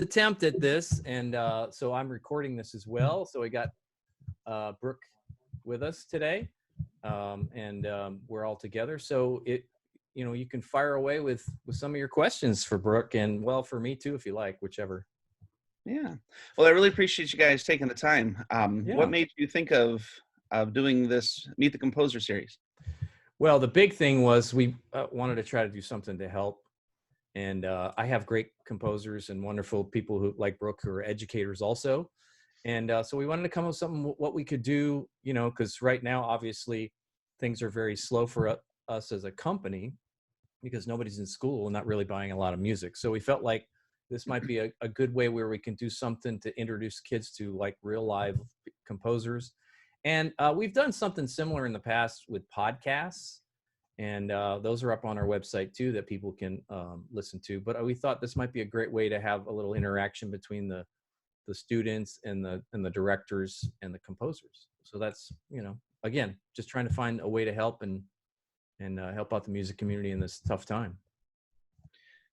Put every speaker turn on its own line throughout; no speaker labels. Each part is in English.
attempt at this, and so I'm recording this as well. So we got Brooke with us today, and we're all together. So you can fire away with some of your questions for Brooke, and well, for me too, if you like, whichever.
Yeah. Well, I really appreciate you guys taking the time.
Yeah.
What made you think of doing this Meet the Composer series?
Well, the big thing was we wanted to try to do something to help. And I have great composers and wonderful people who like Brooke who are educators also. And so we wanted to come up with something, what we could do, because right now, obviously, things are very slow for us as a company because nobody's in school and not really buying a lot of music. So we felt like this might be a good way where we can do something to introduce kids to like real live composers. And we've done something similar in the past with podcasts. And those are up on our website too that people can listen to. But we thought this might be a great way to have a little interaction between the students and the directors and the composers. So that's again just trying to find a way to help and help out the music community in this tough time.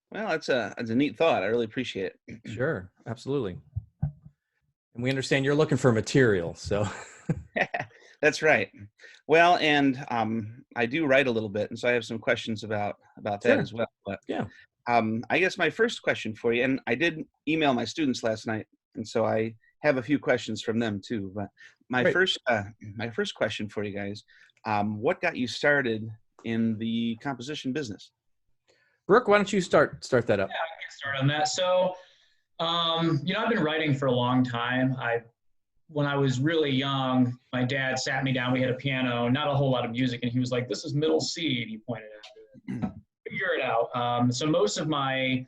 Well, that's a neat thought. I really appreciate it.
Sure, absolutely. And we understand you're looking for material, so.
That's right. Well, and I do write a little bit, and so I have some questions about that
Sure.
as well. But
yeah,
I guess my first question for you, and I did email my students last night, and so I have a few questions from them too. But my
Great.
first question for you guys, what got you started in the composition business?
Brooke, why don't you start that up?
Yeah, I can get started on that. So, I've been writing for a long time. When I was really young, my dad sat me down. We had a piano, not a whole lot of music, and he was like, "This is middle C," and he pointed at it. Figure it out. So most of my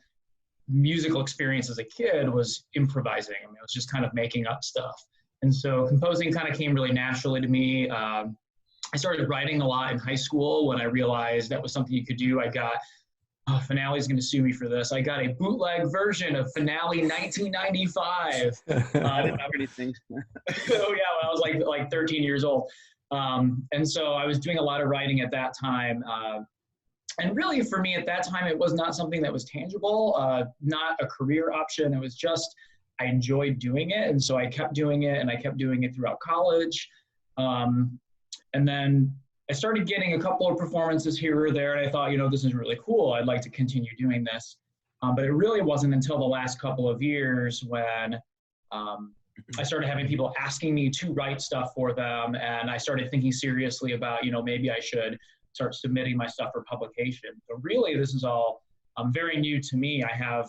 musical experience as a kid was improvising. I mean, it was just kind of making up stuff. And so composing kind of came really naturally to me. I started writing a lot in high school when I realized that was something you could do. I got Finale's going to sue me for this. I got a bootleg version of Finale 1995.
I didn't have anything.
Oh yeah, when I was like 13 years old. And so I was doing a lot of writing at that time. And really for me at that time, it was not something that was tangible, not a career option. It was just, I enjoyed doing it. And so I kept doing it, and I kept doing it throughout college. And then I started getting a couple of performances here or there, and I thought, this is really cool. I'd like to continue doing this. But it really wasn't until the last couple of years when I started having people asking me to write stuff for them, and I started thinking seriously about, maybe I should start submitting my stuff for publication. So really, this is all very new to me. I have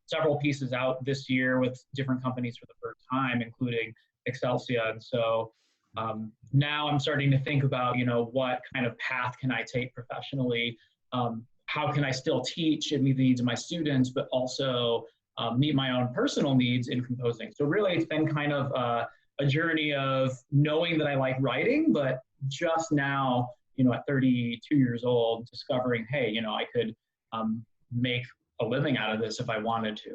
several pieces out this year with different companies for the first time, including Excelsia. And so now I'm starting to think about, what kind of path can I take professionally? How can I still teach and meet the needs of my students, but also meet my own personal needs in composing? So really, it's been kind of a journey of knowing that I like writing, but just now, at 32 years old, discovering, hey, I could make a living out of this if I wanted to.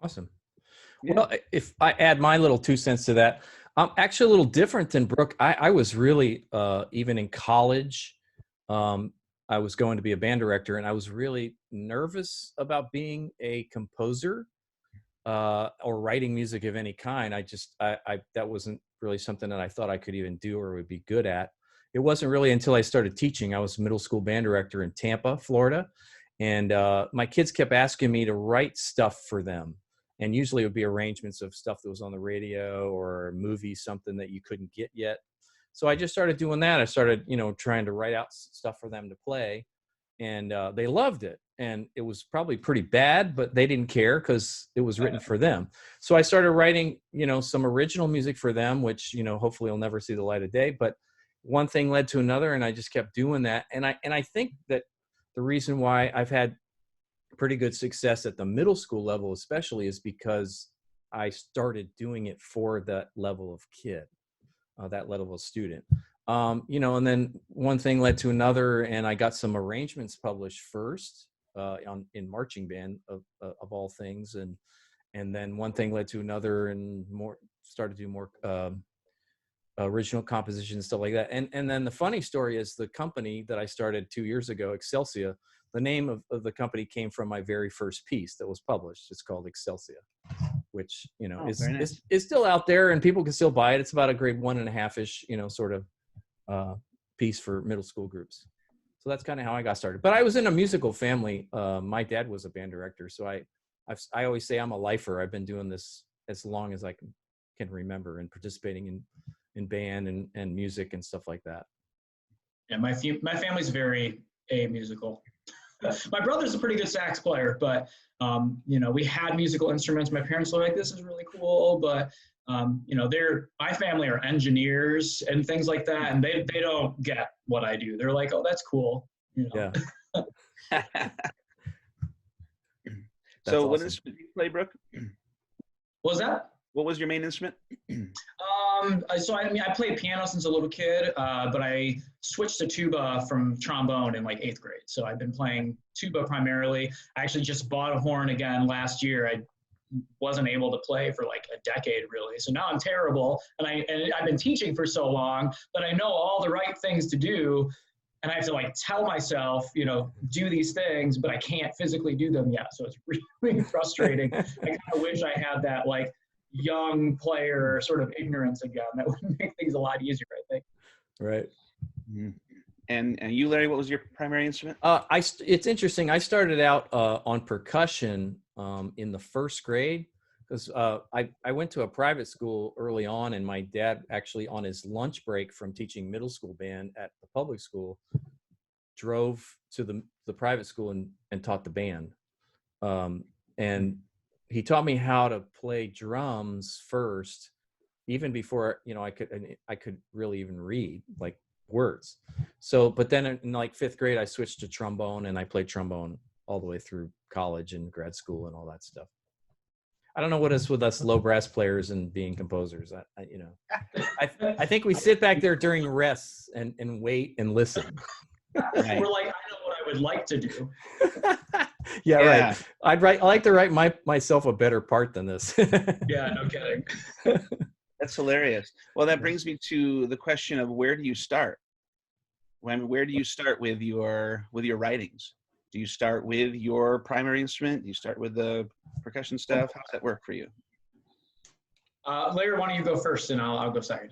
Awesome. Yeah. Well, if I add my little 2 cents to that, I'm actually a little different than Brooke. I was really, even in college, I was going to be a band director, and I was really nervous about being a composer or writing music of any kind. That wasn't really something that I thought I could even do or would be good at. It wasn't really until I started teaching. I was a middle school band director in Tampa, Florida. And my kids kept asking me to write stuff for them. And usually it would be arrangements of stuff that was on the radio or a movie, something that you couldn't get yet. So I just started doing that. I started, trying to write out stuff for them to play. And they loved it. And it was probably pretty bad, but they didn't care because it was written for them. So I started writing, some original music for them, which, hopefully will never see the light of day. But one thing led to another, and I just kept doing that. And I think that the reason why I've had pretty good success at the middle school level, especially, is because I started doing it for that level of kid, that level of student. And then one thing led to another, and I got some arrangements published first in marching band of all things, and then one thing led to another, and started to do more original composition and stuff like that. And then the funny story is the company that I started 2 years ago, Excelsia, the name of the company came from my very first piece that was published. It's called Excelsia, which, you know, is still out there and people can still buy it. It's about a grade 1.5-ish, you know, sort of piece for middle school groups. So that's kind of how I got started. But I was in a musical family. My dad was a band director. So I always say I'm a lifer. I've been doing this as long as I can remember and participating in band and music and stuff like that.
Yeah, my family's very musical. My brother's a pretty good sax player, but you know, we had musical instruments. My parents were like, "This is really cool," but you know, my family are engineers and things like that, and they don't get what I do. They're like, "Oh, that's cool," you know.
Yeah. So, awesome. What instrument do you play, Brooke?
What was that?
What was your main instrument?
So I played piano since a little kid, but I switched to tuba from trombone in like 8th grade. So I've been playing tuba primarily. I actually just bought a horn again last year. I wasn't able to play for like a decade really. So now I'm terrible. And I've been teaching for so long that I know all the right things to do. And I have to like tell myself, you know, do these things, but I can't physically do them yet. So it's really frustrating. I kind of wish I had that like young player sort of ignorance again. That would make things a lot easier, I think.
Right.
Mm-hmm. And you, Larry, what was your primary instrument?
It's interesting. I started out on percussion in the 1st grade because I went to a private school early on, and my dad actually on his lunch break from teaching middle school band at the public school drove to the private school and taught the band. And he taught me how to play drums first, even before, you know, I could really even read like words. So, but then in like 5th grade, I switched to trombone, and I played trombone all the way through college and grad school and all that stuff. I don't know what is with us low brass players and being composers. I think we sit back there during rests and wait and listen.
Right. We're like, I know what I would like to do.
Yeah, right. I like to write myself a better part than this.
Yeah, no kidding.
That's hilarious. Well, that brings me to the question of where do you start? Where do you start with your writings? Do you start with your primary instrument? Do you start with the percussion stuff? How does that work for you?
Larry, why don't you go first, and I'll go second.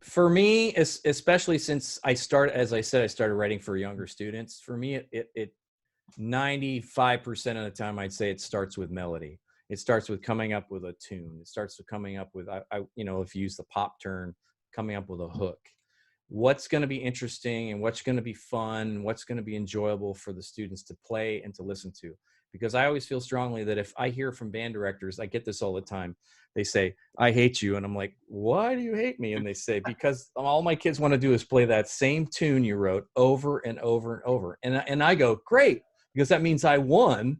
For me, especially since as I said, I started writing for younger students. For me, it 95% of the time, I'd say it starts with melody. It starts with coming up with a tune. It starts with coming up with, you know, if you use the pop term, coming up with a hook. What's going to be interesting and what's going to be fun and what's going to be enjoyable for the students to play and to listen to. Because I always feel strongly that if I hear from band directors, I get this all the time. They say, "I hate you." And I'm like, "Why do you hate me?" And they say, "Because all my kids want to do is play that same tune you wrote over and over and over." And I go, "Great, because that means I won."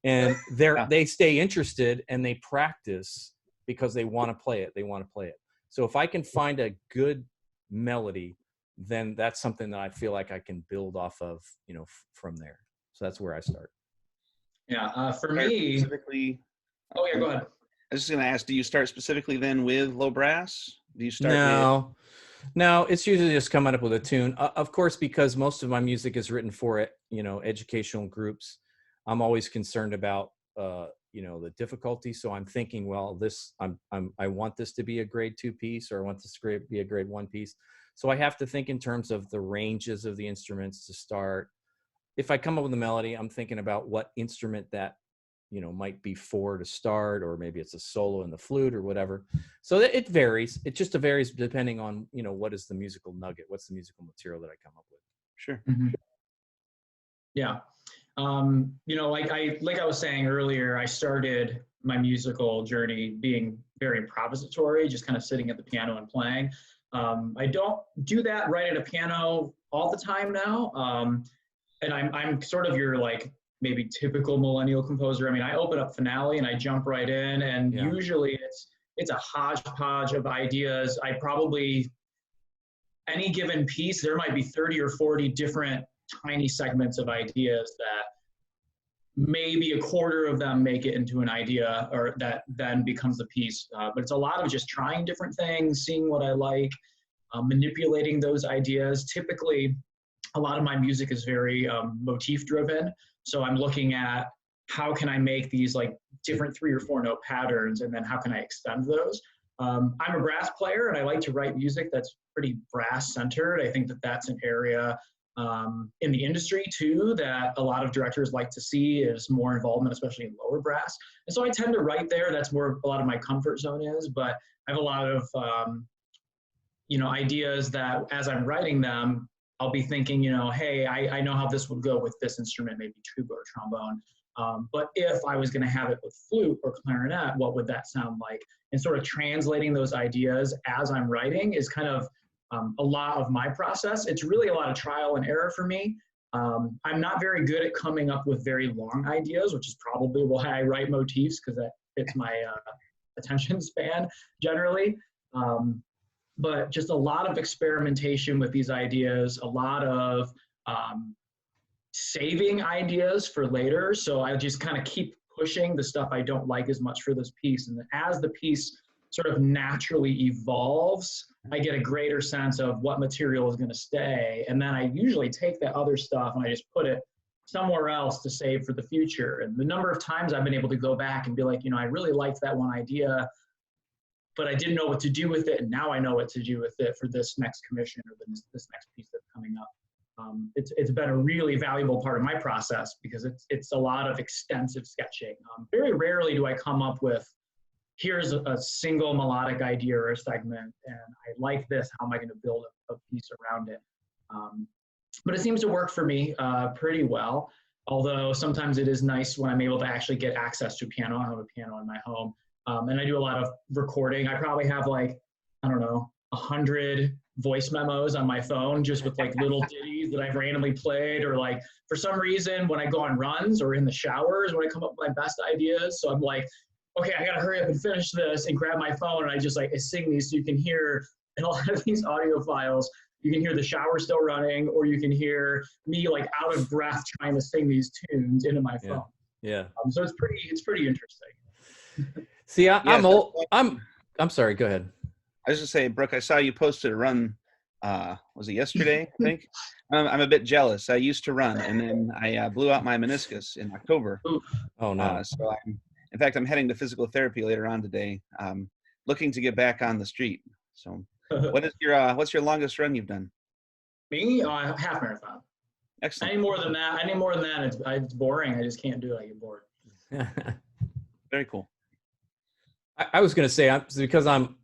And they stay interested and they practice because they want to play it. They want to play it. So if I can find a good melody, then that's something that I feel like I can build off of, you know, from there. So that's where I start.
Yeah, for me specifically. Oh yeah, go ahead.
I was just going to ask, do you start specifically then with low brass? Do you start
No, it's usually just coming up with a tune. Of course, because most of my music is written for, you know, educational groups. I'm always concerned about, you know, the difficulty. So I'm thinking, well, I want this to be a grade 2 piece, or I want this to be a grade 1 piece. So I have to think in terms of the ranges of the instruments to start. If I come up with a melody, I'm thinking about what instrument that, you know, might be for to start, or maybe it's a solo in the flute or whatever. So it varies. It just varies depending on, you know, what is the musical nugget, what's the musical material that I come up with.
Sure.
Mm-hmm. Yeah. You know, like I was saying earlier, I started my musical journey being very improvisatory, just kind of sitting at the piano and playing. I don't do that right at a piano all the time now. And I'm sort of your like maybe typical millennial composer. I mean, I open up Finale and I jump right in, and usually it's a hodgepodge of ideas. Any given piece, there might be 30 or 40 different tiny segments of ideas that maybe a quarter of them make it into an idea, or that then becomes the piece. But it's a lot of just trying different things, seeing what I like, manipulating those ideas. Typically, a lot of my music is very motif driven. So I'm looking at how can I make these like different 3 or 4 note patterns, and then how can I extend those? I'm a brass player, and I like to write music that's pretty brass centered. I think that that's an area in the industry too that a lot of directors like to see is more involvement, especially in lower brass. And so I tend to write there. That's where a lot of my comfort zone is. But I have a lot of ideas that as I'm writing them, I'll be thinking, hey, I know how this would go with this instrument, maybe tuba or trombone. But if I was going to have it with flute or clarinet, what would that sound like? And sort of translating those ideas as I'm writing is kind of a lot of my process. It's really a lot of trial and error for me. I'm not very good at coming up with very long ideas, which is probably why I write motifs, because that fits my attention span generally. But just a lot of experimentation with these ideas, a lot of saving ideas for later. So I just kind of keep pushing the stuff I don't like as much for this piece. And as the piece sort of naturally evolves, I get a greater sense of what material is going to stay. And then I usually take that other stuff and I just put it somewhere else to save for the future. And the number of times I've been able to go back and be like, I really liked that one idea, but I didn't know what to do with it. And now I know what to do with it for this next commission or this next piece that's coming up. It's been a really valuable part of my process because it's a lot of extensive sketching. Very rarely do I come up with, here's a single melodic idea or a segment, and I like this, how am I going to build a piece around it? But it seems to work for me pretty well, although sometimes it is nice when I'm able to actually get access to a piano. I have a piano in my home, and I do a lot of recording. I probably have 100 voice memos on my phone just with little ditties that I've randomly played, or for some reason when I go on runs or in the showers when I come up with my best ideas. So I'm like, okay, I gotta hurry up and finish this and grab my phone, and I just I sing these so you can hear in a lot of these audio files, you can hear the shower still running, or you can hear me out of breath trying to sing these tunes into my phone.
Yeah.
So it's pretty interesting.
See, I'm old. I'm sorry. Go ahead.
I was just saying, Brooke, I saw you posted a run. Was it yesterday? I think. I'm a bit jealous. I used to run, and then I blew out my meniscus in October.
Oh no!
So in fact, I'm heading to physical therapy later on today. Looking to get back on the street. So, what's your longest run you've done?
Me, half marathon.
Excellent.
Any more than that, it's boring. I just can't do it. I get bored.
Very cool.
I was going to say, because I'm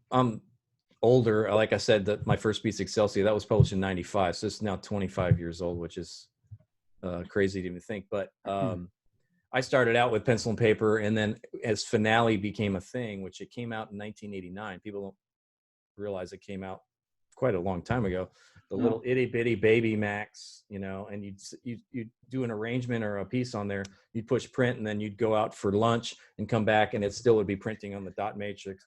older. Like I said, that my first piece, Excelsior, that was published in '95, so it's now 25 years old, which is crazy to even think. But I started out with pencil and paper, and then as Finale became a thing, which it came out in 1989, people don't realize it came out quite a long time ago. The little itty bitty baby Macs, and you'd do an arrangement or a piece on there. You'd push print, and then you'd go out for lunch and come back, and it still would be printing on the dot matrix.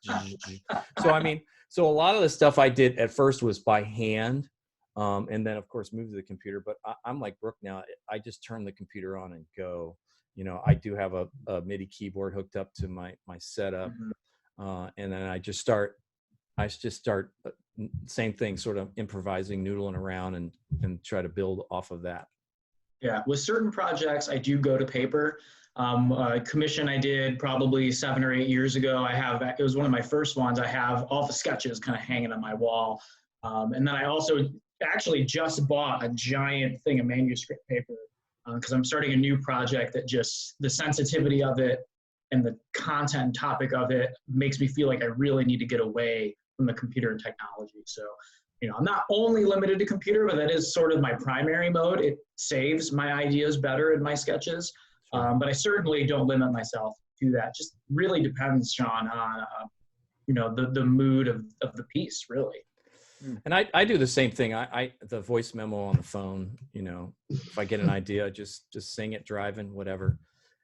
So a lot of the stuff I did at first was by hand, and then of course moved to the computer. But I'm like Brooke now. I just turn the computer on and go. I do have a MIDI keyboard hooked up to my setup, and then I just start same thing, sort of improvising, noodling around, and try to build off of that.
Yeah, with certain projects, I do go to paper. A commission I did probably 7 or 8 years ago. It was one of my first ones. I have all the sketches kind of hanging on my wall. And then I also actually just bought a giant thing of manuscript paper because I'm starting a new project that just the sensitivity of it and the content and topic of it makes me feel like I really need to get away from the computer and technology. So, I'm not only limited to computer, but that is sort of my primary mode. It saves my ideas better in my sketches. But I certainly don't limit myself to that. Just really depends, Shawn, on, the mood of the piece, really.
And I do the same thing. The voice memo on the phone, if I get an idea, just sing it driving, whatever.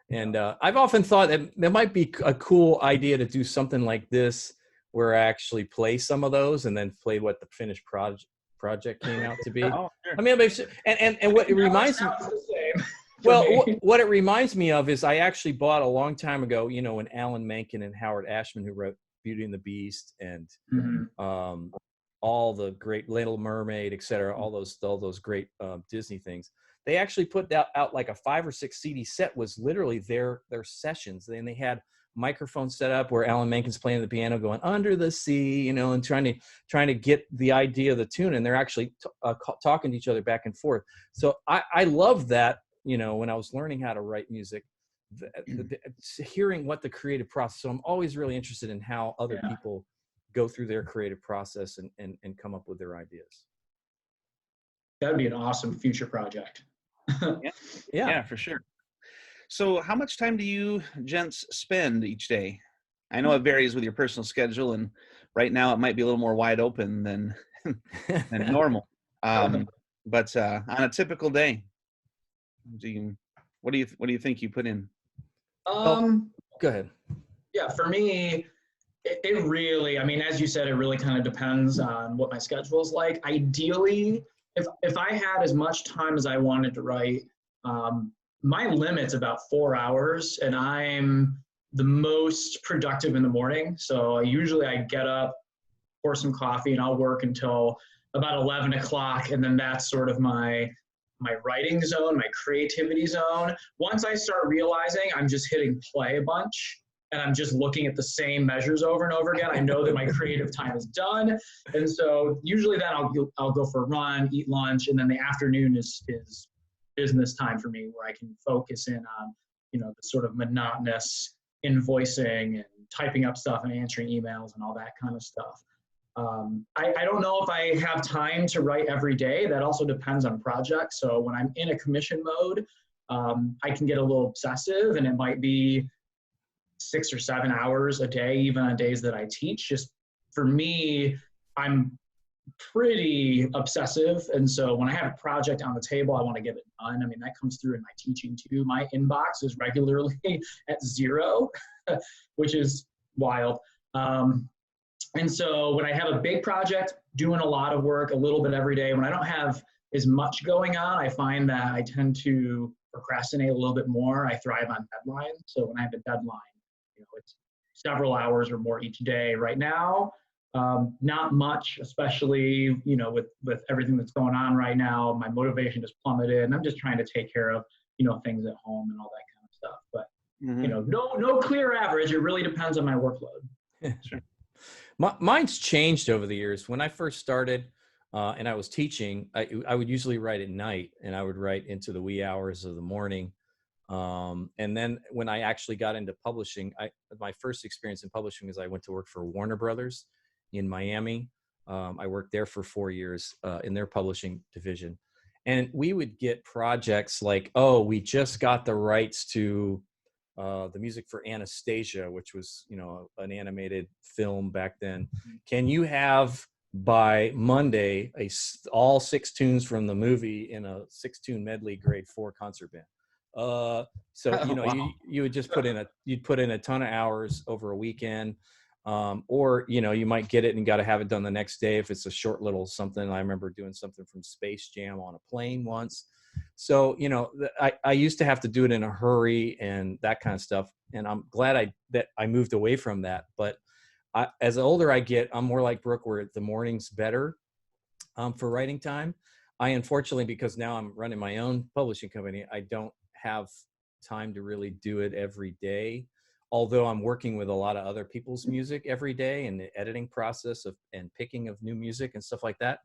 And I've often thought that there might be a cool idea to do something like this, where I actually play some of those and then play what the finished project came out to be.
Oh, sure.
I mean, and what it reminds me.
The same.
Well,
me.
what it reminds me of is I actually bought a long time ago, when Alan Menken and Howard Ashman, who wrote Beauty and the Beast and
Mhm.
all the great Little Mermaid, et cetera, all those great Disney things. They actually put out like a 5 or 6 CD set was literally their sessions. And they had microphones set up where Alan Menken's playing the piano, going under the sea, and trying to get the idea of the tune. And they're actually talking to each other back and forth. So I love that. When I was learning how to write music, hearing what the creative process. So I'm always really interested in how other people go through their creative process and come up with their ideas.
That would be an awesome future project.
Yeah, for sure. So how much time do you gents spend each day? I know it varies with your personal schedule, and right now it might be a little more wide open than normal. But on a typical day, what do you think you put in?
Go ahead.
Yeah, for me, it really, I mean, as you said, it really kind of depends on what my schedule is like. Ideally, if I had as much time as I wanted to write, my limit's about 4 hours, and I'm the most productive in the morning. So usually I get up, pour some coffee, and I'll work until about 11 o'clock, and then that's sort of my writing zone, my creativity zone. Once I start realizing I'm just hitting play a bunch and I'm just looking at the same measures over and over again, I know that my creative time is done. And so usually then I'll go for a run, eat lunch, and then the afternoon is business time for me, where I can focus in on, the sort of monotonous invoicing and typing up stuff and answering emails and all that kind of stuff. I don't know if I have time to write every day. That also depends on projects. So when I'm in a commission mode, I can get a little obsessive, and it might be 6 or 7 hours a day, even on days that I teach. Just for me, I'm pretty obsessive. And so when I have a project on the table, I want to get it done. I mean, that comes through in my teaching too. My inbox is regularly at 0, which is wild. And so when I have a big project, doing a lot of work, a little bit every day, when I don't have as much going on, I find that I tend to procrastinate a little bit more. I thrive on deadlines. So when I have a deadline, it's several hours or more each day. Right now, not much, especially, with everything that's going on right now. My motivation just plummeted, and I'm just trying to take care of, things at home and all that kind of stuff. But, no clear average. It really depends on my workload.
Sure. Mine's changed over the years. When I first started and I was teaching, I would usually write at night, and I would write into the wee hours of the morning. And then when I actually got into publishing, my first experience in publishing is I went to work for Warner Brothers in Miami. I worked there for 4 years in their publishing division. And we would get projects like, we just got the rights to the music for Anastasia, which was, an animated film back then. Can you have by Monday all 6 tunes from the movie in a 6-tune medley grade 4 concert band? Wow. You would just put in a ton of hours over a weekend, or you might get it and got to have it done the next day if it's a short little something. I remember doing something from Space Jam on a plane once. So, I used to have to do it in a hurry and that kind of stuff. And I'm glad that I moved away from that. But as the older I get, I'm more like Brooke, where the morning's better for writing time. Unfortunately, because now I'm running my own publishing company, I don't have time to really do it every day. Although I'm working with a lot of other people's music every day, and the editing process and picking of new music and stuff like that.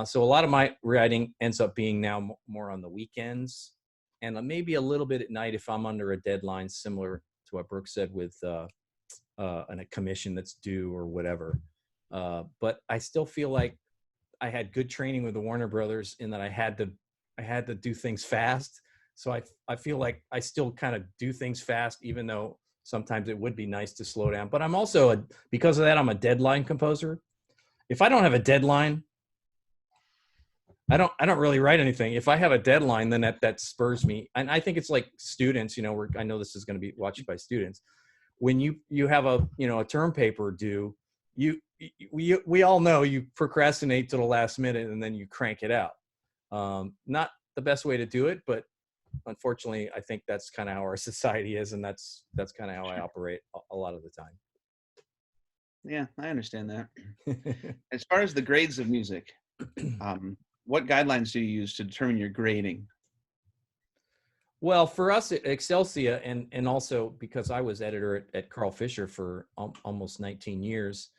So a lot of my writing ends up being now more on the weekends, and maybe a little bit at night if I'm under a deadline, similar to what Brooke said with a commission that's due or whatever. But I still feel like I had good training with the Warner Brothers in that I had to do things fast. So I feel like I still kind of do things fast, even though sometimes it would be nice to slow down. But I'm also because of that, I'm a deadline composer. If I don't have a deadline, I don't really write anything. If I have a deadline, then that spurs me. And I think it's like students, I know this is going to be watched by students. When you have a term paper due, we all know you procrastinate to the last minute and then you crank it out. Not the best way to do it, but unfortunately, I think that's kind of how our society is, and that's kind of how I operate a lot of the time.
Yeah, I understand that. As far as the grades of music, what guidelines do you use to determine your grading?
Well, for us at Excelsia, and also because I was editor at Carl Fisher for almost 19 years,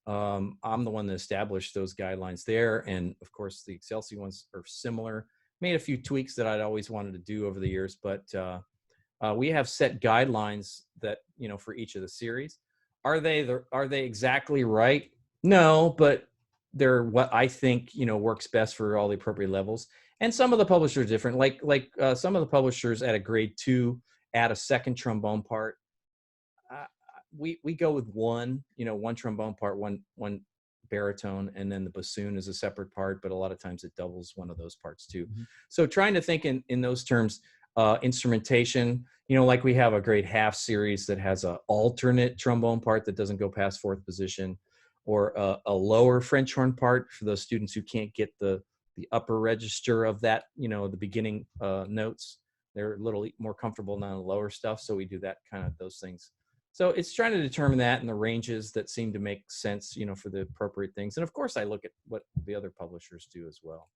I'm the one that established those guidelines there. And of course, the Excelsia ones are similar. Made a few tweaks that I'd always wanted to do over the years, but we have set guidelines that, for each of the series. Are they exactly right? No, but they're what I think works best for all the appropriate levels. And some of the publishers are different. Like some of the publishers at a grade 2 add a second trombone part. We go with one trombone part, one baritone, and then the bassoon is a separate part. But a lot of times it doubles one of those parts too. Mm-hmm. So trying to think in those terms. Instrumentation, like we have a grade half series that has an alternate trombone part that doesn't go past fourth position, or a lower French horn part for those students who can't get the upper register of that, the beginning notes. They're a little more comfortable on the lower stuff, so we do that kind of those things. So it's trying to determine that and the ranges that seem to make sense, for the appropriate things. And of course, I look at what the other publishers do as well.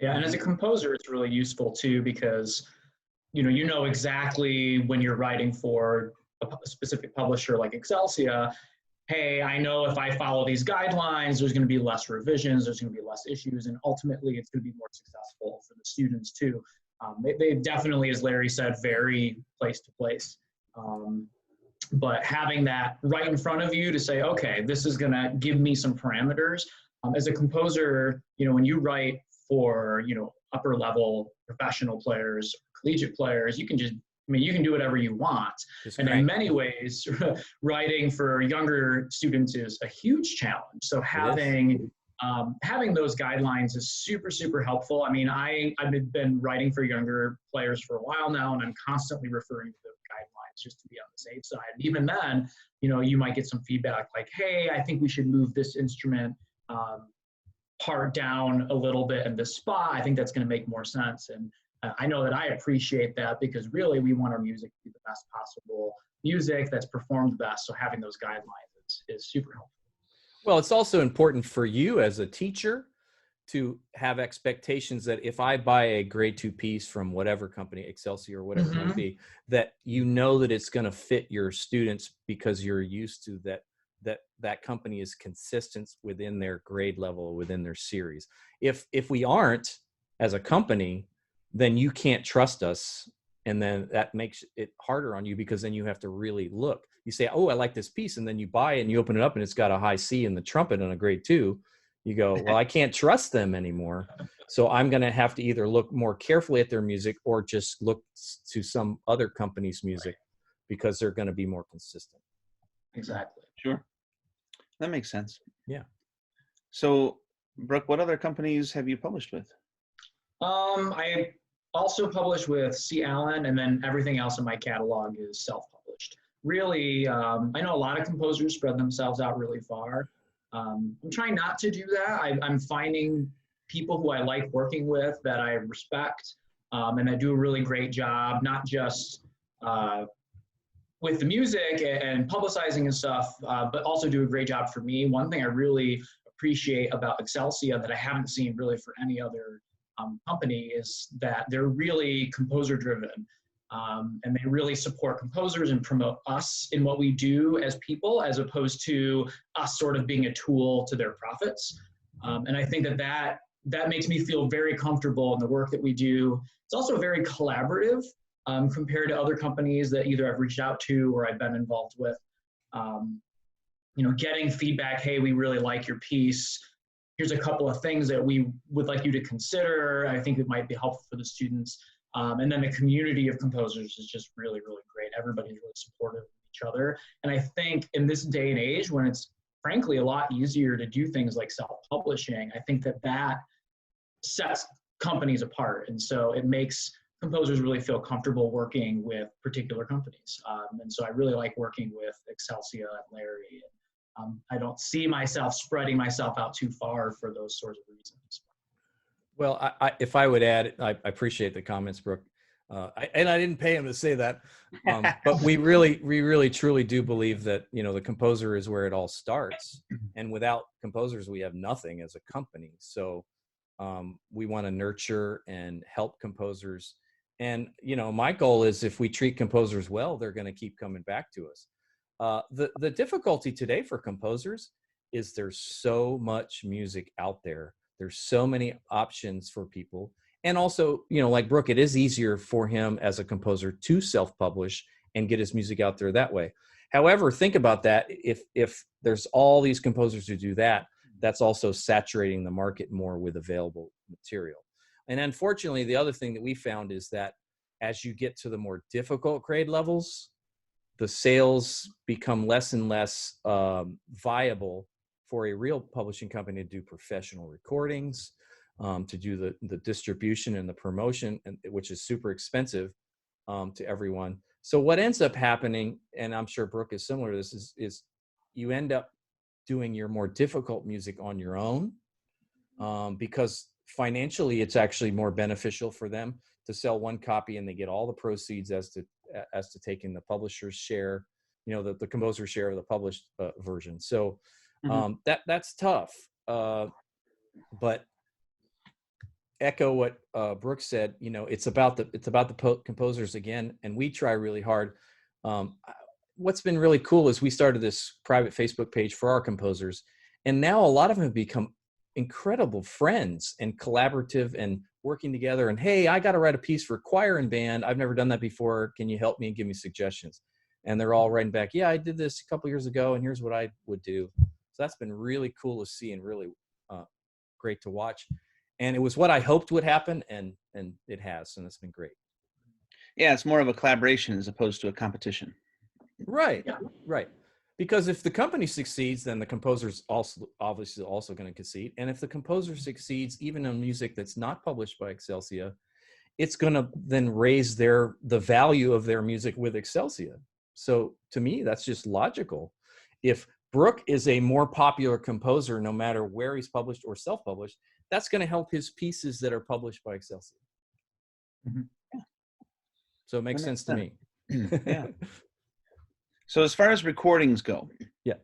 Yeah, and as a composer, it's really useful too, because you know exactly when you're writing for a specific publisher like Excelsia, hey, I know if I follow these guidelines, there's going to be less revisions, there's going to be less issues, and ultimately it's going to be more successful for the students too. They definitely, as Larry said, vary place to place. But having that right in front of you to say, okay, this is going to give me some parameters. As a composer, when you write for upper level professional players, collegiate players, you can do whatever you want. And in many ways, writing for younger students is a huge challenge. So having those guidelines is super, super helpful. I mean, I've been writing for younger players for a while now, and I'm constantly referring to the guidelines just to be on the safe side. And even then, you might get some feedback like, hey, I think we should move this instrument part down a little bit in this spot. I think that's going to make more sense. And I know that I appreciate that, because really we want our music to be the best possible music that's performed best. So having those guidelines is super helpful.
Well, it's also important for you as a teacher to have expectations that if I buy a grade 2 piece from whatever company, Excelsior or whatever it may be, that that it's going to fit your students, because you're used to that company is consistent within their grade level, within their series. If we aren't as a company, then you can't trust us. And then that makes it harder on you, because then you have to really look. You say, oh, I like this piece. And then you buy it and you open it up and it's got a high C in the trumpet on a grade 2. You go, well, I can't trust them anymore. So I'm going to have to either look more carefully at their music or just look to some other company's music, because they're going to be more consistent.
Exactly.
Sure. That makes sense.
Yeah.
So, Brooke, what other companies have you published with?
I also publish with C. Allen, and then everything else in my catalog is self-published. Really, I know a lot of composers spread themselves out really far. I'm trying not to do that. I'm finding people who I like working with, that I respect, and that do a really great job, not just with the music and publicizing and stuff, but also do a great job for me. One thing I really appreciate about Excelsia that I haven't seen really for any other company is that they're really composer driven, and they really support composers and promote us in what we do as people, as opposed to us sort of being a tool to their profits. And I think that makes me feel very comfortable in the work that we do. It's also very collaborative compared to other companies that either I've reached out to or I've been involved with. Getting feedback, hey, we really like your piece. Here's a couple of things that we would like you to consider. I think it might be helpful for the students. And then the community of composers is just really, really great. Everybody's really supportive of each other. And I think in this day and age, when it's frankly a lot easier to do things like self-publishing, I think that sets companies apart. And so it makes composers really feel comfortable working with particular companies. And so I really like working with Excelsia and Larry. I don't see myself spreading myself out too far for those sorts of reasons.
Well, if I would add, I appreciate the comments, Brooke. And I didn't pay him to say that, but we really truly do believe that, you know, the composer is where it all starts, and without composers we have nothing as a company. So we want to nurture and help composers, and you know, my goal is if we treat composers well, they're going to keep coming back to us. The difficulty today for composers is there's so much music out there. There's so many options for people. And also, you know, like Brooke, it is easier for him as a composer to self-publish and get his music out there that way. However, think about that. If there's all these composers who do that, that's also saturating the market more with available material. And unfortunately, the other thing that we found is that as you get to the more difficult grade levels, the sales become less and less viable for a real publishing company to do professional recordings, to do the distribution and the promotion, which is super expensive to everyone. So what ends up happening, and I'm sure Brooke is similar to this, is you end up doing your more difficult music on your own, because financially it's actually more beneficial for them to sell one copy and they get all the proceeds as to taking the publisher's share, you know, the composer's share of the published version. So that's tough. But echo what Brooke said, you know, it's about the composers again, and we try really hard. What's been really cool is we started this private Facebook page for our composers, and now a lot of them have become incredible friends and collaborative and working together. And hey, I got to write a piece for choir and band. I've never done that before. Can you help me and give me suggestions? And they're all writing back, yeah, I did this a couple years ago, and here's what I would do. So that's been really cool to see and really great to watch. And it was what I hoped would happen, and it has, and it's been great.
Yeah, it's more of a collaboration as opposed to a competition.
Right, yeah. Right. Because if the company succeeds, then the composer's also obviously also going to succeed. And if the composer succeeds, even on music that's not published by Excelsia, it's going to then raise the value of their music with Excelsia. So to me, that's just logical. If Brooke is a more popular composer, no matter where he's published or self-published, that's going to help his pieces that are published by Excelsia.
Mm-hmm. Yeah.
So it makes sense to me.
Yeah. So as far as recordings go,
yeah,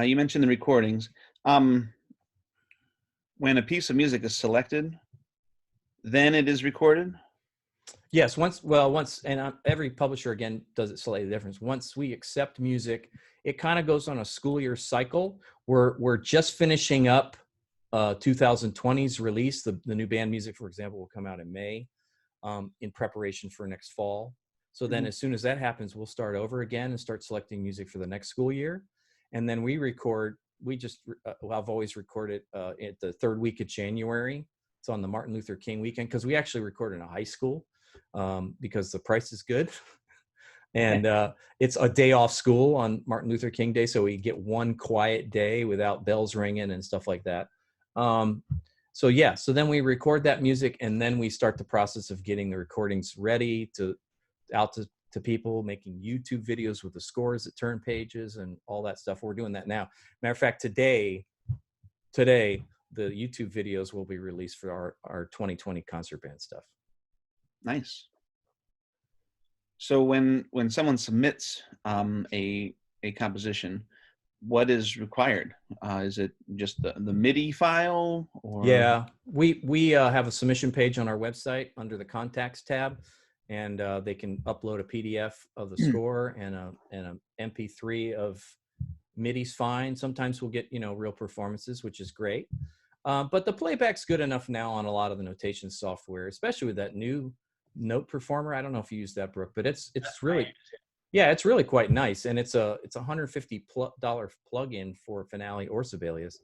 you mentioned the recordings. When a piece of music is selected, then it is recorded?
Yes, once, and every publisher, again, does it slightly different. Once we accept music, it kind of goes on a school year cycle. We're just finishing up 2020's release. The new band music, for example, will come out in May in preparation for next fall. So then as soon as that happens, we'll start over again and start selecting music for the next school year. And then I've always recorded at the third week of January. It's on the Martin Luther King weekend, because we actually record in a high school because the price is good. And it's a day off school on Martin Luther King Day. So we get one quiet day without bells ringing and stuff like that. So then we record that music, and then we start the process of getting the recordings ready out to people, making YouTube videos with the scores at turn pages and all that stuff. We're doing that now. Matter of fact, today, the YouTube videos will be released for our 2020 concert band stuff.
Nice. So when someone submits a composition, what is required? Is it just the MIDI file? Or?
Yeah, we have a submission page on our website under the contacts tab, and they can upload a PDF of the score and an MP3 of MIDI's fine. Sometimes we'll get, real performances, which is great. But the playback's good enough now on a lot of the notation software, especially with that new Note Performer. I don't know if you use that, Brooke, but it's really, yeah, it's really quite nice. And it's a $150 plugin for Finale or Sibelius.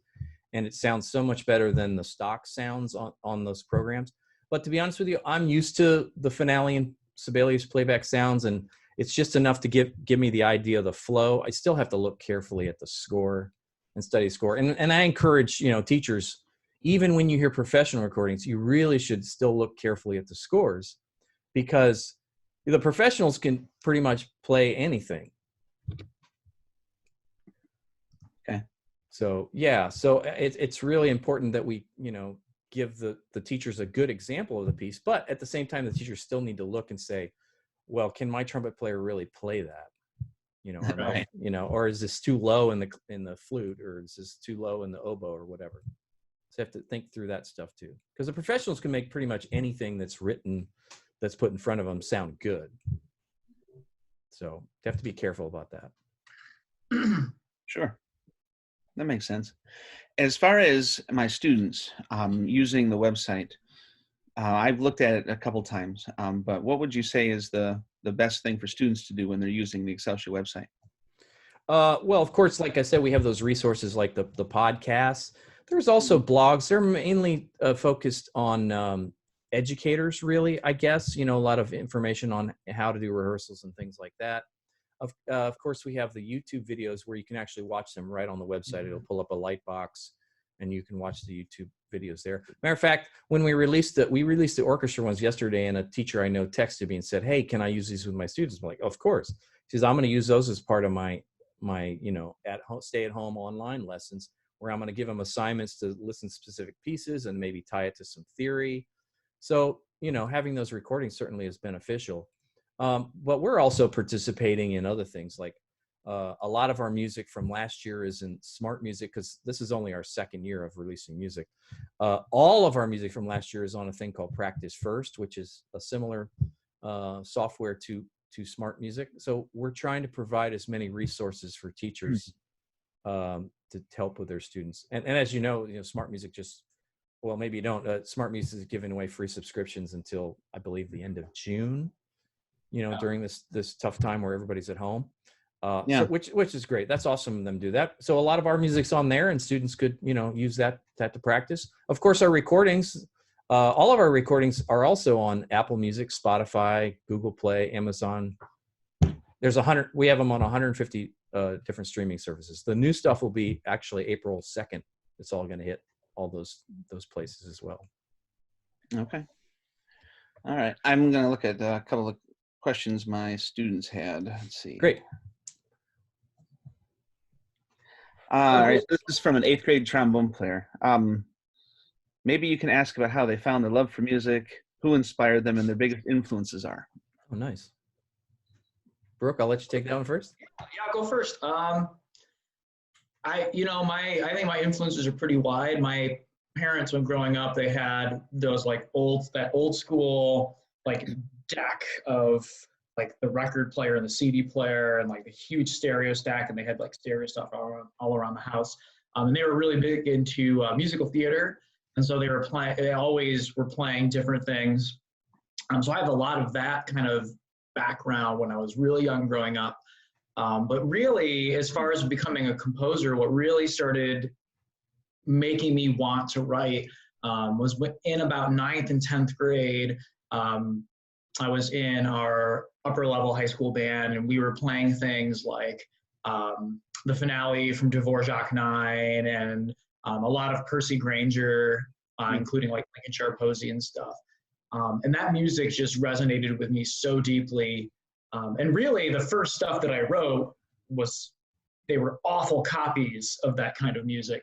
And it sounds so much better than the stock sounds on those programs. But to be honest with you, I'm used to the Finale and Sibelius playback sounds, and it's just enough to give me the idea of the flow. I still have to look carefully at the score and study score. And I encourage, teachers, even when you hear professional recordings, you really should still look carefully at the scores, because the professionals can pretty much play anything. Okay. So yeah, so it's really important that we, give the teachers a good example of the piece, but at the same time, the teachers still need to look and say, well, can my trumpet player really play that? Or
Right.
or is this too low in the flute, or is this too low in the oboe or whatever? So you have to think through that stuff too, because the professionals can make pretty much anything that's written, that's put in front of them, sound good. So you have to be careful about that.
Sure. That makes sense. As far as my students using the website, I've looked at it a couple times, but what would you say is the best thing for students to do when they're using the Excelsior website?
Well, of course, like I said, we have those resources like the podcasts. There's also blogs. They're mainly focused on educators, really, I guess. A lot of information on how to do rehearsals and things like that. Of course, we have the YouTube videos where you can actually watch them right on the website. It'll pull up a light box, and you can watch the YouTube videos there. Matter of fact, when we released the orchestra ones yesterday, and a teacher I know texted me and said, "Hey, can I use these with my students?" I'm like, "Of course." She says, "I'm going to use those as part of my at home, stay at home online lessons, where I'm going to give them assignments to listen to specific pieces and maybe tie it to some theory." So having those recordings certainly is beneficial. But we're also participating in other things, like a lot of our music from last year is in Smart Music, because this is only our second year of releasing music. All of our music from last year is on a thing called Practice First, which is a similar software to Smart Music. So we're trying to provide as many resources for teachers to help with their students. And as you know, Smart Music well, maybe you don't. Smart Music is giving away free subscriptions until, I believe, the end of June. During this tough time where everybody's at home. So which is great. That's awesome of them to do that. So a lot of our music's on there, and students could, use that to practice. Of course, our recordings, all of our recordings are also on Apple Music, Spotify, Google Play, Amazon. We have them on 150 different streaming services. The new stuff will be actually April 2nd. It's all going to hit all those places as well.
Okay. All right. I'm going to look at a couple of questions my students had. Let's see.
Great.
All right. This is from an 8th grade trombone player. Maybe you can ask about how they found their love for music, who inspired them, and their biggest influences are.
Oh, nice. Brooke, I'll let you take that one first.
Yeah, I'll go first. I think my influences are pretty wide. My parents, when growing up, they had those old school deck of the record player and the CD player and the huge stereo stack, and they had stereo stuff all around the house. And they were really big into musical theater, and so they always were playing different things. So I have a lot of that kind of background when I was really young growing up. But really, as far as becoming a composer, what really started making me want to write was in about 9th and 10th grade. I was in our upper level high school band, and we were playing things like the finale from Dvorak 9 and a lot of Percy Grainger, including Lincolnshire Posey and stuff. And that music just resonated with me so deeply. And really, the first stuff that I wrote they were awful copies of that kind of music.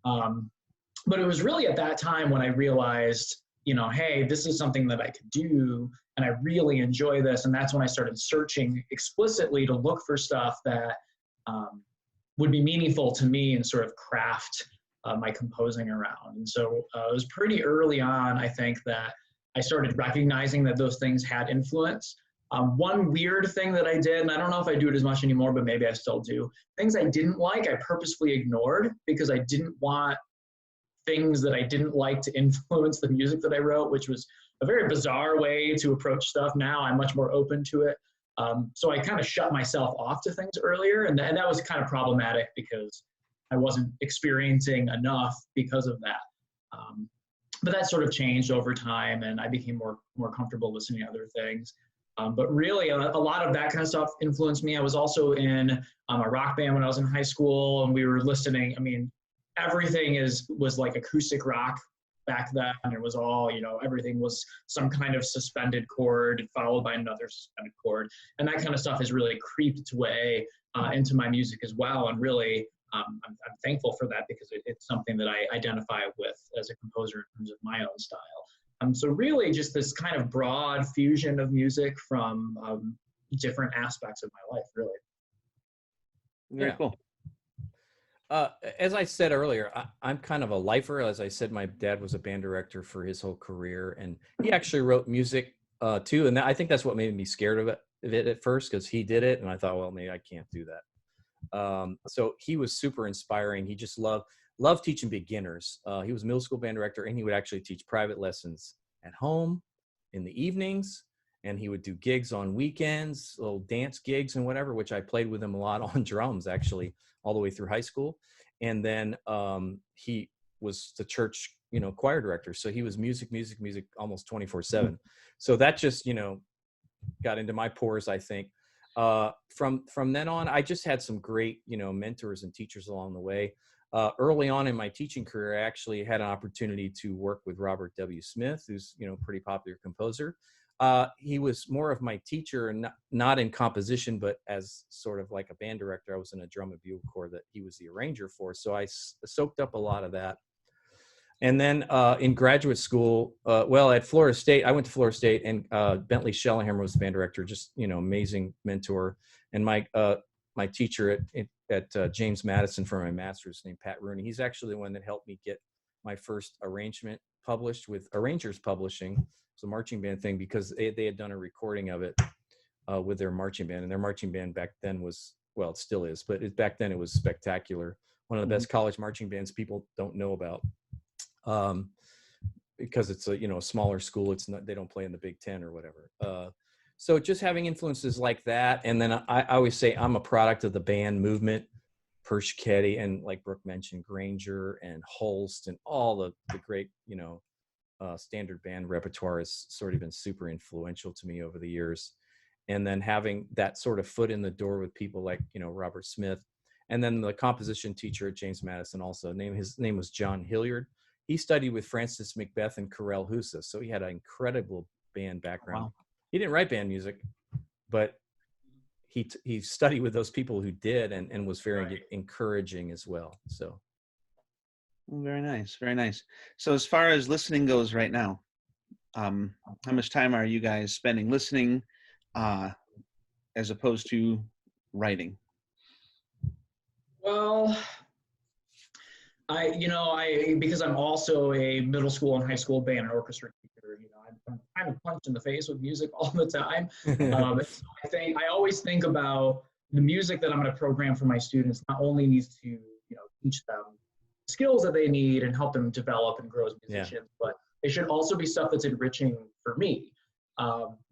But it was really at that time when I realized, hey, this is something that I could do, and I really enjoy this. And that's when I started searching explicitly to look for stuff that would be meaningful to me and sort of craft my composing around. And so it was pretty early on, I think, that I started recognizing that those things had influence. One weird thing that I did, and I don't know if I do it as much anymore, but maybe I still do, things I didn't like, I purposefully ignored because I didn't want things that I didn't like to influence the music that I wrote, which was a very bizarre way to approach stuff. Now I'm much more open to it. So I kind of shut myself off to things earlier, and that was kind of problematic because I wasn't experiencing enough because of that. But that sort of changed over time, and I became more comfortable listening to other things. But really, a lot of that kind of stuff influenced me. I was also in a rock band when I was in high school, and we were listening. I mean, everything was like acoustic rock back then. It was all, everything was some kind of suspended chord followed by another suspended chord. And that kind of stuff has really creeped its way into my music as well. And really, I'm thankful for that because it's something that I identify with as a composer in terms of my own style. So really just this kind of broad fusion of music from different aspects of my life, really.
Very cool.
As I said earlier, I'm kind of a lifer. As I said, my dad was a band director for his whole career, and he actually wrote music too. And I think that's what made me scared of it at first, because he did it, and I thought, well, maybe I can't do that. So he was super inspiring. He just loved teaching beginners. He was a middle school band director, and he would actually teach private lessons at home in the evenings, and he would do gigs on weekends, little dance gigs and whatever, which I played with him a lot on drums, actually, all the way through high school. And then he was the church, choir director. So he was music almost 24/7. So that just, got into my pores, I think. From then on, I just had some great, mentors and teachers along the way. Early on in my teaching career, I actually had an opportunity to work with Robert W. Smith, who's, pretty popular composer. He was more of my teacher, and not in composition, but as sort of like a band director. I was in a drum and bugle corps that he was the arranger for. So I soaked up a lot of that. And then in graduate school, at Florida State, I went to Florida State, and Bentley Schellenhammer was the band director, just, amazing mentor. And my teacher at James Madison for my master's, named Pat Rooney. He's actually the one that helped me get my first arrangement published with Arrangers Publishing. It's a marching band thing, because they had done a recording of it with their marching band. And their marching band back then was, well, it still is, but back then it was spectacular. One of the best college marching bands people don't know about. Because it's a smaller school. It's not, they don't play in the Big Ten or whatever. So just having influences like that. And then I always say I'm a product of the band movement. Pershketti, and like Brooke mentioned, Granger and Holst, and all the great, standard band repertoire has sort of been super influential to me over the years. And then having that sort of foot in the door with people like, Robert Smith, and then the composition teacher at James Madison also, his name was John Hilliard. He studied with Francis McBeth and Karel Husa, so he had an incredible band background. Wow. He didn't write band music, but he studied with those people who did, and was very encouraging as well. So,
very nice, very nice. So as far as listening goes right now, how much time are you guys spending listening as opposed to writing?
Well, because I'm also a middle school and high school band and orchestra teacher, I'm kind of punched in the face with music all the time. So I always think about the music that I'm going to program for my students. Not only needs to, teach them skills that they need and help them develop and grow as musicians, but it should also be stuff that's enriching for me,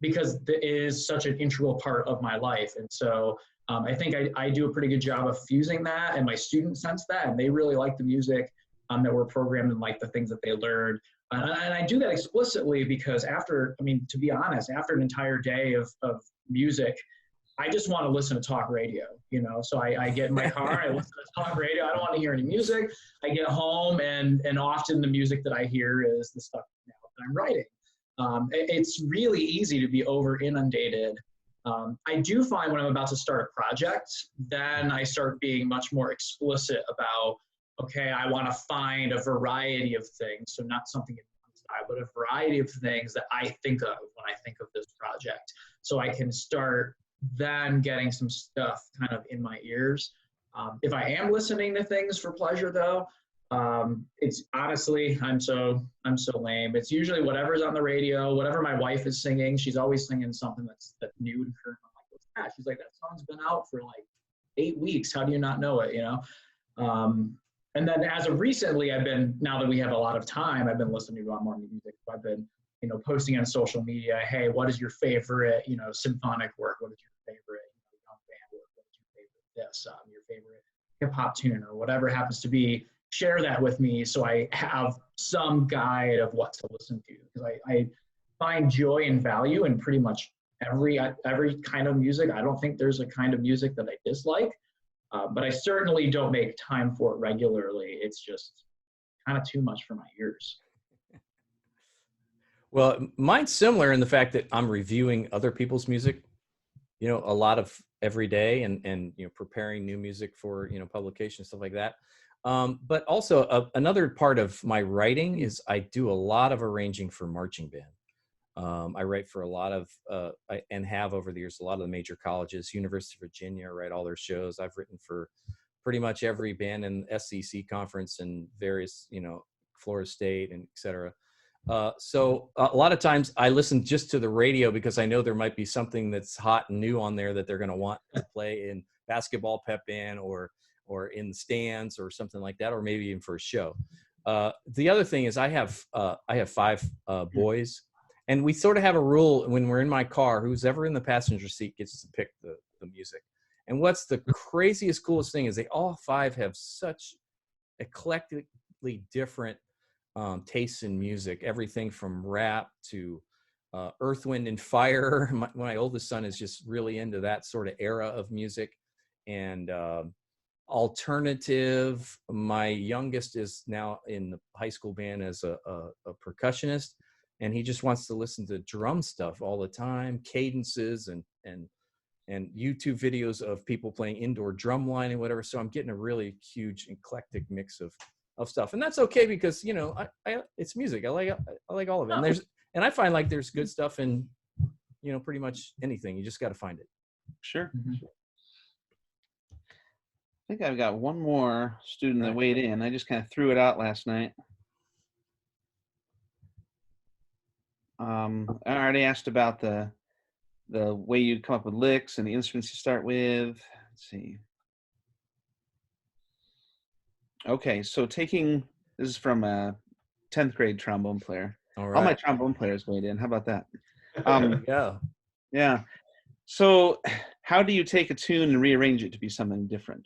because it is such an integral part of my life. And so I think I do a pretty good job of fusing that, and my students sense that, and they really like the music that we're programmed and like the things that they learned. And I do that explicitly because to be honest, after an entire day of music, I just want to listen to talk radio, so I get in my car, I listen to talk radio. I don't want to hear any music. I get home, and often the music that I hear is the stuff that I'm writing. It's really easy to be over inundated. I do find when I'm about to start a project, then I start being much more explicit about, okay, I want to find a variety of things. So not something in one style, but a variety of things that I think of when I think of this project. So I can start then getting some stuff kind of in my ears. If I am listening to things for pleasure though, it's honestly, I'm so lame. It's usually whatever's on the radio, whatever my wife is singing. She's always singing something that's new and current. I'm like, what's that? She's like, that song's been out for like 8 weeks. How do you not know it? And then as of recently, now that we have a lot of time, I've been listening to a lot more music. I've been, posting on social media, hey, what is your favorite, symphonic work? What is your favorite, young band work? What is your favorite this? Your favorite hip hop tune or whatever it happens to be. Share that with me so I have some guide of what to listen to, because I find joy and value in pretty much every kind of music. I don't think there's a kind of music that I dislike, but I certainly don't make time for it regularly. It's just kind of too much for my ears. Well,
mine's similar in the fact that I'm reviewing other people's music. A lot of every day, and preparing new music for publication, stuff like that. But also another part of my writing is I do a lot of arranging for marching band. I write for a lot of, and have over the years, a lot of the major colleges. University of Virginia, I write all their shows. I've written for pretty much every band in SEC conference and various, Florida State and et cetera. So a lot of times I listen just to the radio because I know there might be something that's hot and new on there that they're going to want to play in basketball pep band or in the stands or something like that, or maybe even for a show. The other thing is I have 5 boys. And we sort of have a rule when we're in my car, who's ever in the passenger seat gets to pick the music. And what's the craziest, coolest thing is they all 5 have such eclectically different tastes in music, everything from rap to Earth, Wind, and Fire. My oldest son is just really into that sort of era of music. And alternative. My youngest is now in the high school band as a percussionist. And he just wants to listen to drum stuff all the time, cadences and YouTube videos of people playing indoor drum line and whatever. So I'm getting a really huge eclectic mix of stuff, and that's okay because it's music. I like all of it. And I find like there's good stuff in pretty much anything. You just got to find it.
Sure. I think I've got one more student that weighed in. I just kind of threw it out last night. I already asked about the way you come up with licks and the instruments you start with. Let's see. Okay, so this is from a 10th grade trombone player.
All right.
All my trombone players weighed in. How about that?
Yeah.
So how do you take a tune and rearrange it to be something different?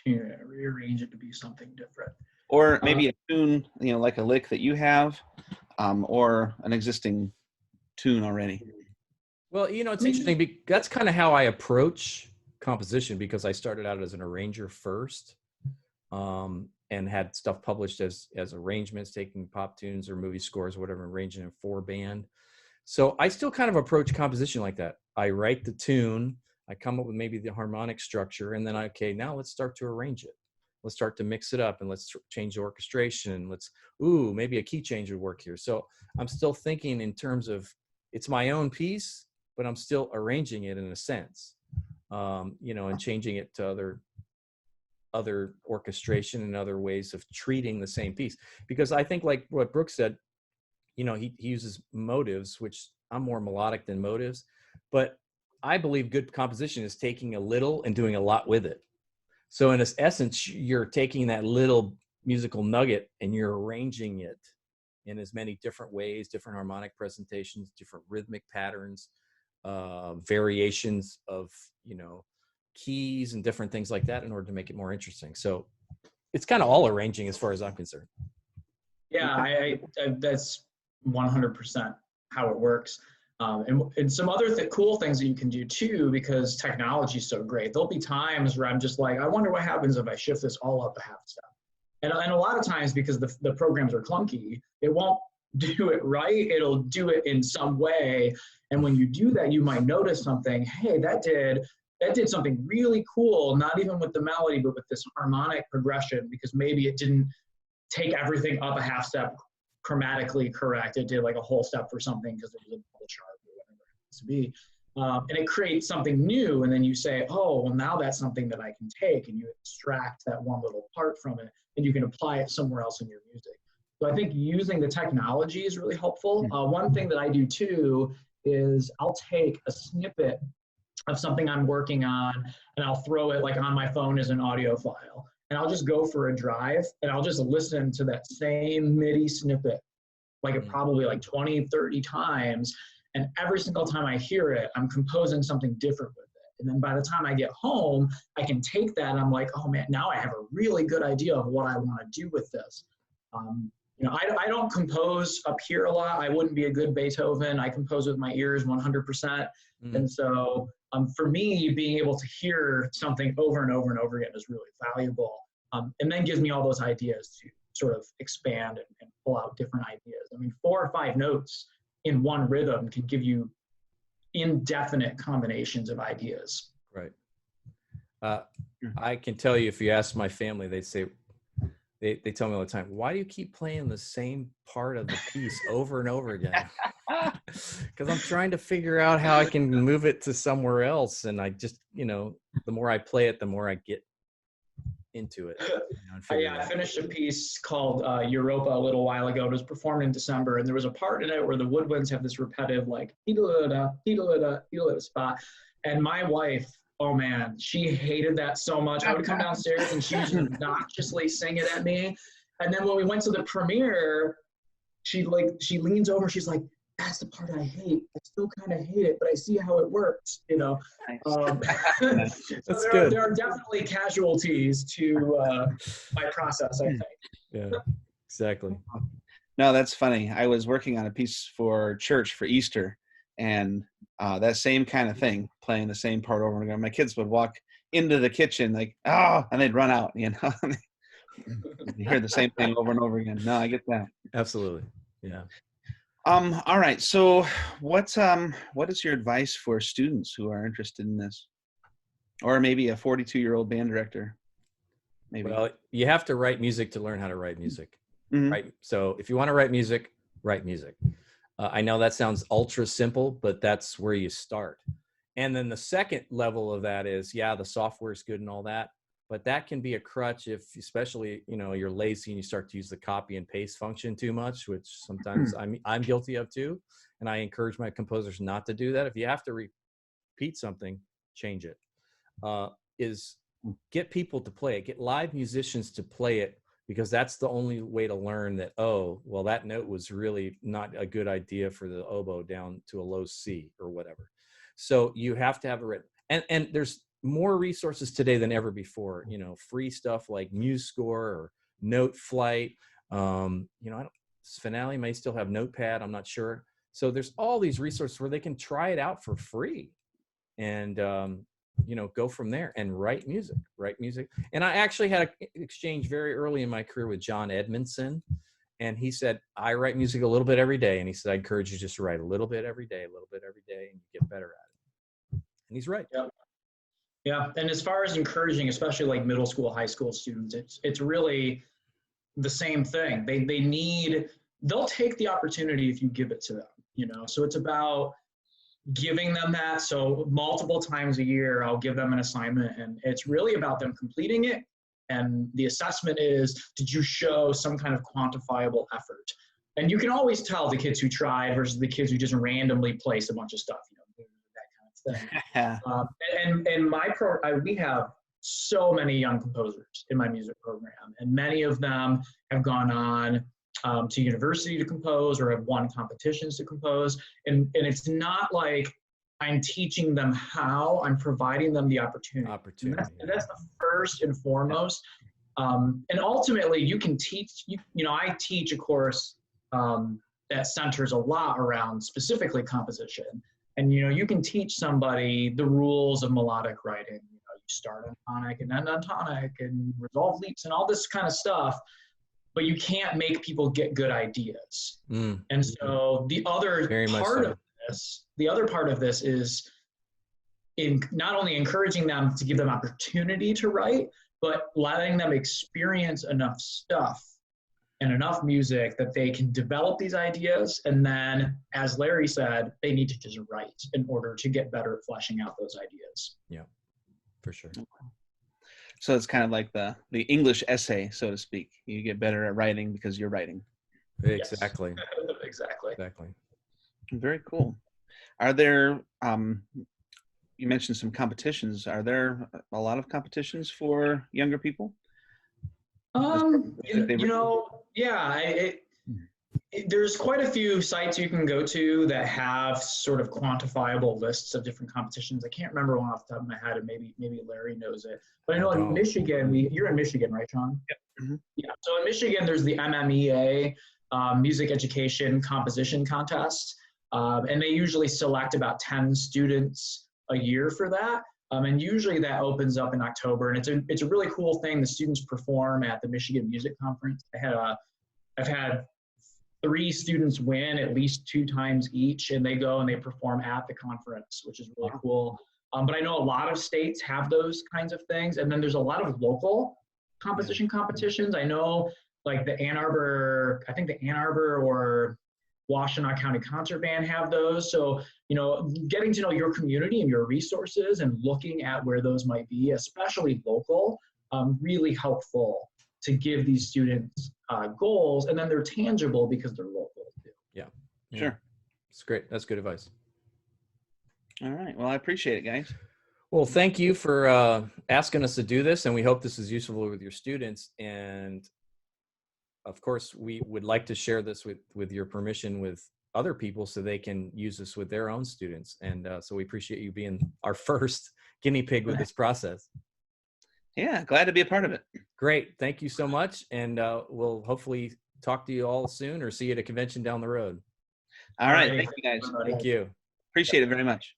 Rearrange it to be something different.
Or maybe a tune, like a lick that you have, or an existing tune already.
Well, it's interesting. That's kind of how I approach composition, because I started out as an arranger first, and had stuff published as arrangements, taking pop tunes or movie scores, whatever, arranging it for band. So I still kind of approach composition like that. I write the tune, I come up with maybe the harmonic structure, and then now let's start to arrange it. Let's start to mix it up, and let's change the orchestration. Maybe a key change would work here. So I'm still thinking in terms of it's my own piece, but I'm still arranging it in a sense, and changing it to other orchestration and other ways of treating the same piece. Because I think, like what Brooke said, he uses motives, which I'm more melodic than motives, but I believe good composition is taking a little and doing a lot with it. So in essence, you're taking that little musical nugget and you're arranging it in as many different ways, different harmonic presentations, different rhythmic patterns, variations of, keys and different things like that in order to make it more interesting. So it's kind of all arranging as far as I'm concerned.
Yeah, I that's 100% how it works. And some other cool things that you can do too, because technology is so great. There'll be times where I'm just like, I wonder what happens if I shift this all up a half step. And a lot of times, because the programs are clunky, it won't do it right. It'll do it in some way. And when you do that, you might notice something. Hey, that did something really cool, not even with the melody, but with this harmonic progression, because maybe it didn't take everything up a half step chromatically correct. It did like a whole step for something because it was a double sharp or whatever it happens to be. And it creates something new. And then you say, oh, well, now that's something that I can take, and you extract that one little part from it, and you can apply it somewhere else in your music. So I think using the technology is really helpful. One thing that I do too is I'll take a snippet of something I'm working on, and I'll throw it like on my phone as an audio file. And I'll just go for a drive, and I'll just listen to that same MIDI snippet, probably like 20, 30 times. And every single time I hear it, I'm composing something different with it. And then by the time I get home, I can take that and I'm like, oh man, now I have a really good idea of what I want to do with this. I don't compose up here a lot. I wouldn't be a good Beethoven. I compose with my ears 100%. And so for me, being able to hear something over and over and over again is really valuable. And then gives me all those ideas to sort of expand and pull out different ideas. I mean, 4 or 5 notes in one rhythm can give you indefinite combinations of ideas.
Right. I can tell you, if you ask my family, they'd say, they tell me all the time, why do you keep playing the same part of the piece over and over again? Because I'm trying to figure out how I can move it to somewhere else. And I just, the more I play it, the more I get into it.
I finished a piece called Europa a little while ago. It was performed in December, and there was a part in it where the woodwinds have this repetitive, like, spot. And my wife, oh man, she hated that so much. I would come downstairs and she was obnoxiously sing it at me. And then when we went to the premiere, she leans over, she's like, that's the part I hate. I still kind of hate it, but I see how it works,
That's
so
good.
There are definitely casualties to my process, I think.
Yeah, exactly.
No, that's funny. I was working on a piece for church for Easter, and that same kind of thing, playing the same part over and over. My kids would walk into the kitchen like, oh, and they'd run out, You hear the same thing over and over again. No, I get that.
Absolutely. Yeah.
All right. So what is your advice for students who are interested in this? Or maybe a 42-year-old band director? Maybe.
Well, you have to write music to learn how to write music.
Mm-hmm.
Right. So if you want to write music, write music. I know that sounds ultra simple, but that's where you start. And then the second level of that is, the software is good and all that, but that can be a crutch if, especially, you're lazy and you start to use the copy and paste function too much, which sometimes I'm guilty of too. And I encourage my composers not to do that. If you have to repeat something, change it. Is get people to play it, get live musicians to play it, because that's the only way to learn that, oh, well, that note was really not a good idea for the oboe down to a low C or whatever. So you have to have it written. And there's more resources today than ever before, free stuff like MuseScore or Note Flight. Finale may still have Notepad, I'm not sure. So there's all these resources where they can try it out for free and, go from there and write music. And I actually had an exchange very early in my career with John Edmondson. And he said, I write music a little bit every day. And he said, I encourage you just to write a little bit every day, and you get better at it. And he's right.
Yeah. And as far as encouraging, especially like middle school, high school students, it's really the same thing. They'll take the opportunity if you give it to them, so it's about giving them that. So multiple times a year, I'll give them an assignment, and it's really about them completing it. And the assessment is, did you show some kind of quantifiable effort? And you can always tell the kids who tried versus the kids who just randomly place a bunch of stuff, that kind of thing. And we have so many young composers in my music program, and many of them have gone on to university to compose or have won competitions to compose. And it's not like I'm teaching them how, I'm providing them the opportunity. And that's the first and foremost. And ultimately you can teach, I teach a course that centers a lot around specifically composition. And, you can teach somebody the rules of melodic writing. You start on tonic and end on tonic and resolve leaps and all this kind of stuff. But you can't make people get good ideas. And so the other part of this is in not only encouraging them to give them opportunity to write, but letting them experience enough stuff and enough music that they can develop these ideas. And then, as Larry said, they need to just write in order to get better at fleshing out those ideas.
Yeah, for sure.
So it's kind of like the English essay, so to speak. You get better at writing because you're writing.
Exactly.
Yes. Exactly.
Very cool. Are there, you mentioned some competitions. Are there a lot of competitions for younger people?
There's quite a few sites you can go to that have sort of quantifiable lists of different competitions. I can't remember one off the top of my head, and maybe Larry knows it. But I know in Michigan, you're in Michigan, right, Shawn?
Yep. Mm-hmm.
Yeah. So in Michigan, there's the MMEA Music Education Composition Contest, and they usually select about 10 students a year for that. And usually that opens up in October, and it's a really cool thing. The students perform at the Michigan Music Conference. I've had 3 students win at least 2 times each, and they go and they perform at the conference, which is really cool. But I know a lot of states have those kinds of things. And then there's a lot of local competitions. I know like the Ann Arbor or Washtenaw County Concert Band have those. So, getting to know your community and your resources and looking at where those might be, especially local, really helpful to give these students goals, and then they're tangible because they're local too.
Yeah.
Sure.
It's great. That's good advice.
All right. Well, I appreciate it, guys.
Well, thank you for asking us to do this, and we hope this is useful with your students. And of course, we would like to share this with your permission with other people so they can use this with their own students. And so we appreciate you being our first guinea pig with this process.
Yeah, glad to be a part of it.
Great. Thank you so much. And we'll hopefully talk to you all soon or see you at a convention down the road.
All right. Thank you, guys.
Thank you.
Appreciate it very much.